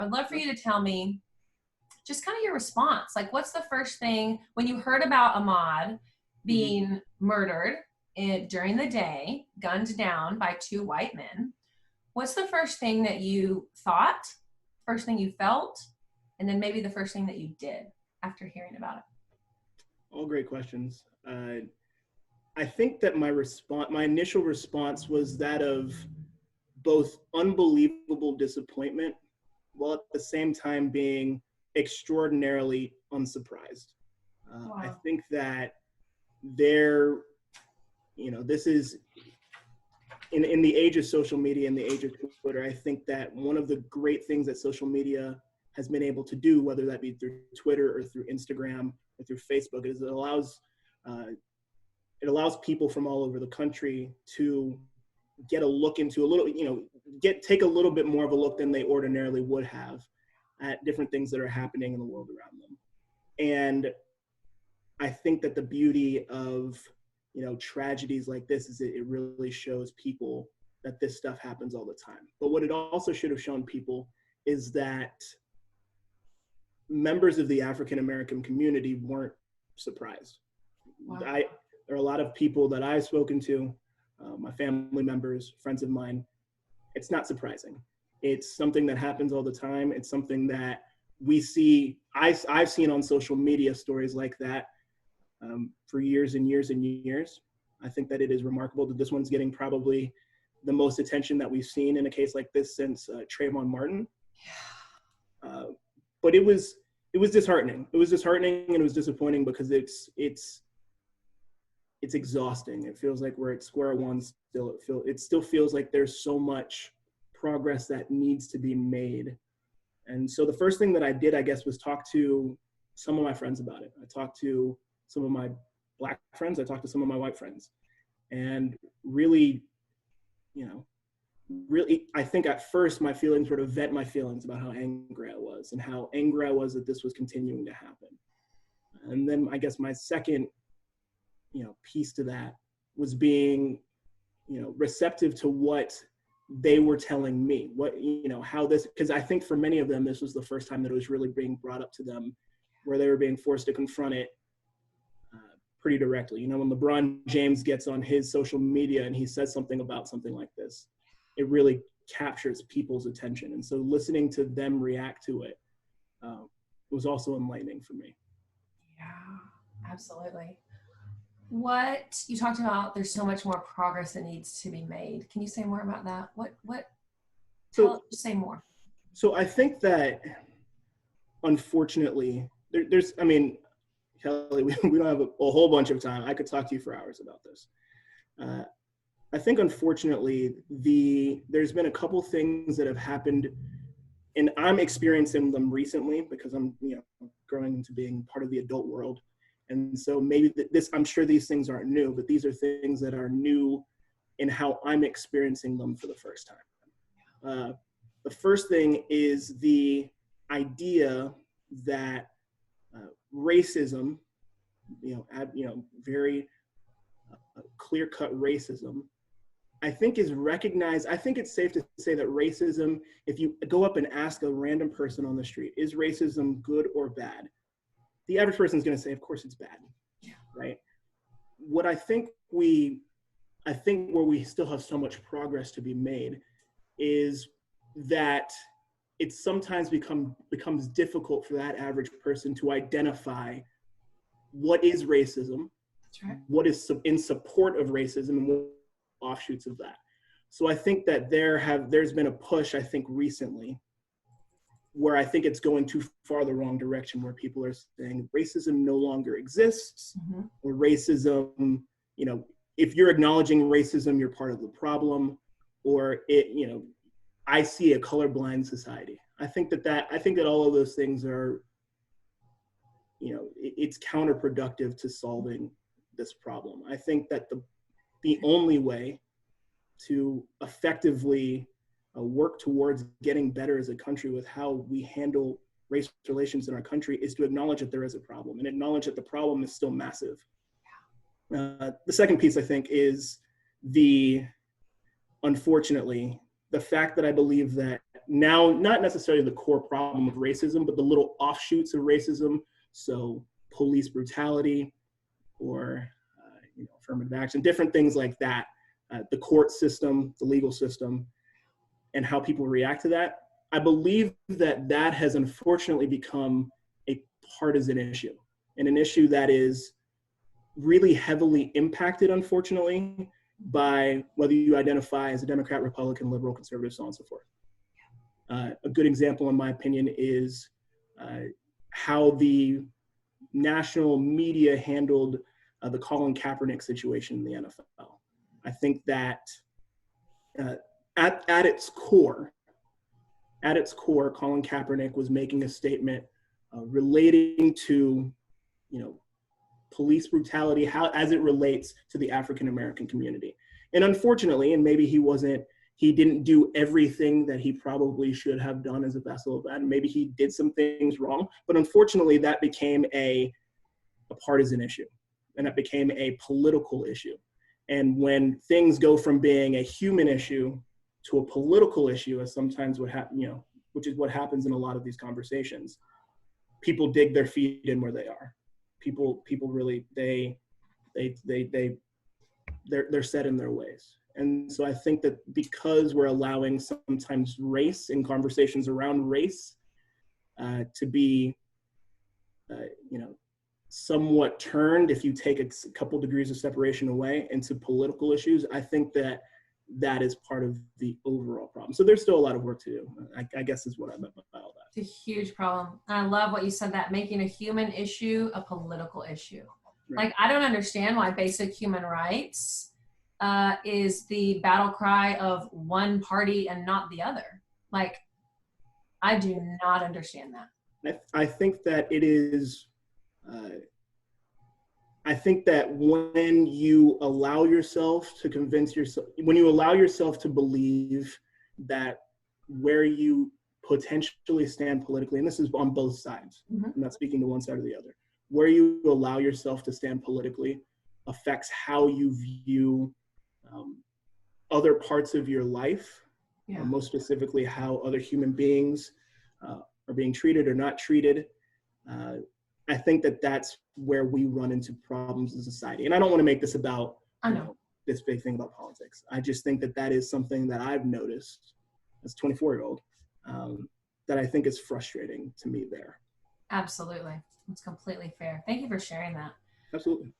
I'd love for you to tell me just kind of your response. Like, what's the first thing when you heard about Ahmaud being murdered during the day, gunned down by two white men? What's the first thing that you thought, first thing you felt, and then maybe the first thing that you did after hearing about it? All great questions. I think that my initial response was that of both unbelievable disappointment, while at the same time being extraordinarily unsurprised. Wow. I think that this is in the age of social media and the age of Twitter. I think that one of the great things that social media has been able to do, whether that be through Twitter or through Instagram or through Facebook, is it allows people from all over the country to get a look into take a little bit more of a look than they ordinarily would have at different things that are happening in the world around them. And I think that the beauty of, tragedies like this is it really shows people that this stuff happens all the time. But what it also should have shown people is that members of the African-American community weren't surprised. Wow. There are a lot of people that I've spoken to, my family members, friends of mine. It's not surprising. It's something that happens all the time. It's something that we see. I've seen on social media stories like that for years and years and years. I think that it is remarkable that this one's getting probably the most attention that we've seen in a case like this since Trayvon Martin. But it was disheartening. It was disheartening and it was disappointing because it's exhausting. It feels like we're at square one still. It still feels like there's so much progress that needs to be made. And so the first thing that I did, I guess, was talk to some of my friends about it. I talked to some of my Black friends. I talked to some of my white friends. And really, I think at first my feelings were to vet my feelings about how angry I was and how angry I was that this was continuing to happen. And then I guess my second, piece to that was being, receptive to what they were telling me, how this, because I think for many of them, this was the first time that it was really being brought up to them, where they were being forced to confront it pretty directly. When LeBron James gets on his social media and he says something about something like this, it really captures people's attention. And so listening to them react to it was also enlightening for me. Yeah, absolutely. What you talked about, there's so much more progress that needs to be made. Can you say more about that? Say more. So I think that, unfortunately, Kelly, we don't have a whole bunch of time. I could talk to you for hours about this. I think, unfortunately, there's been a couple things that have happened, and I'm experiencing them recently because I'm, growing into being part of the adult world. And so maybe I'm sure these things aren't new, but these are things that are new in how I'm experiencing them for the first time. The first thing is the idea that racism, very clear-cut racism, I think is recognized. I think it's safe to say that racism, if you go up and ask a random person on the street, is racism good or bad? The average person is going to say, of course it's bad, right? What I think where we still have so much progress to be made is that it sometimes becomes difficult for that average person to identify what is racism, that's right, what is in support of racism, and what offshoots of that. So I think that there's been a push, I think, recently, where I think it's going too far the wrong direction, where people are saying racism no longer exists, or racism, if you're acknowledging racism, you're part of the problem, or I see a colorblind society. I think that all of those things are, it's counterproductive to solving this problem. I think that the only way to effectively work towards getting better as a country with how we handle race relations in our country is to acknowledge that there is a problem and acknowledge that the problem is still massive. The second piece, I think, is unfortunately, the fact that I believe that now, not necessarily the core problem of racism, but the little offshoots of racism. So police brutality, or affirmative action, different things like that, the court system, the legal system, and how people react to that. I believe that that has unfortunately become a partisan issue, and an issue that is really heavily impacted, unfortunately, by whether you identify as a Democrat, Republican, liberal, conservative, so on and so forth. A good example, in my opinion, is how the national media handled the Colin Kaepernick situation in the NFL. I think that at its core, Colin Kaepernick was making a statement relating to, police brutality, how as it relates to the African American community. And unfortunately, and maybe he didn't do everything that he probably should have done as a vessel of that. And maybe he did some things wrong, but unfortunately that became a partisan issue, and that became a political issue. And when things go from being a human issue to a political issue, as sometimes which is what happens in a lot of these conversations, people dig their feet in where they are. People really, they're set in their ways. And so I think that because we're allowing sometimes race in conversations around race to be, somewhat turned, if you take a couple degrees of separation away, into political issues, I think that that is part of the overall problem. So there's still a lot of work to do, I guess is what I meant by all that. It's a huge problem. And I love what you said, that making a human issue a political issue. Right. Like, I don't understand why basic human rights is the battle cry of one party and not the other. Like, I do not understand that. I think that it is, I think that when you allow yourself to when you allow yourself to believe that where you potentially stand politically, and this is on both sides, I'm not speaking to one side or the other, where you allow yourself to stand politically affects how you view other parts of your life, most specifically how other human beings are being treated or not treated. I think that that's where we run into problems in society. And I don't want to make this about this big thing about politics. I just think that that is something that I've noticed as a 24-year-old that I think is frustrating to me there. Absolutely. It's completely fair. Thank you for sharing that. Absolutely.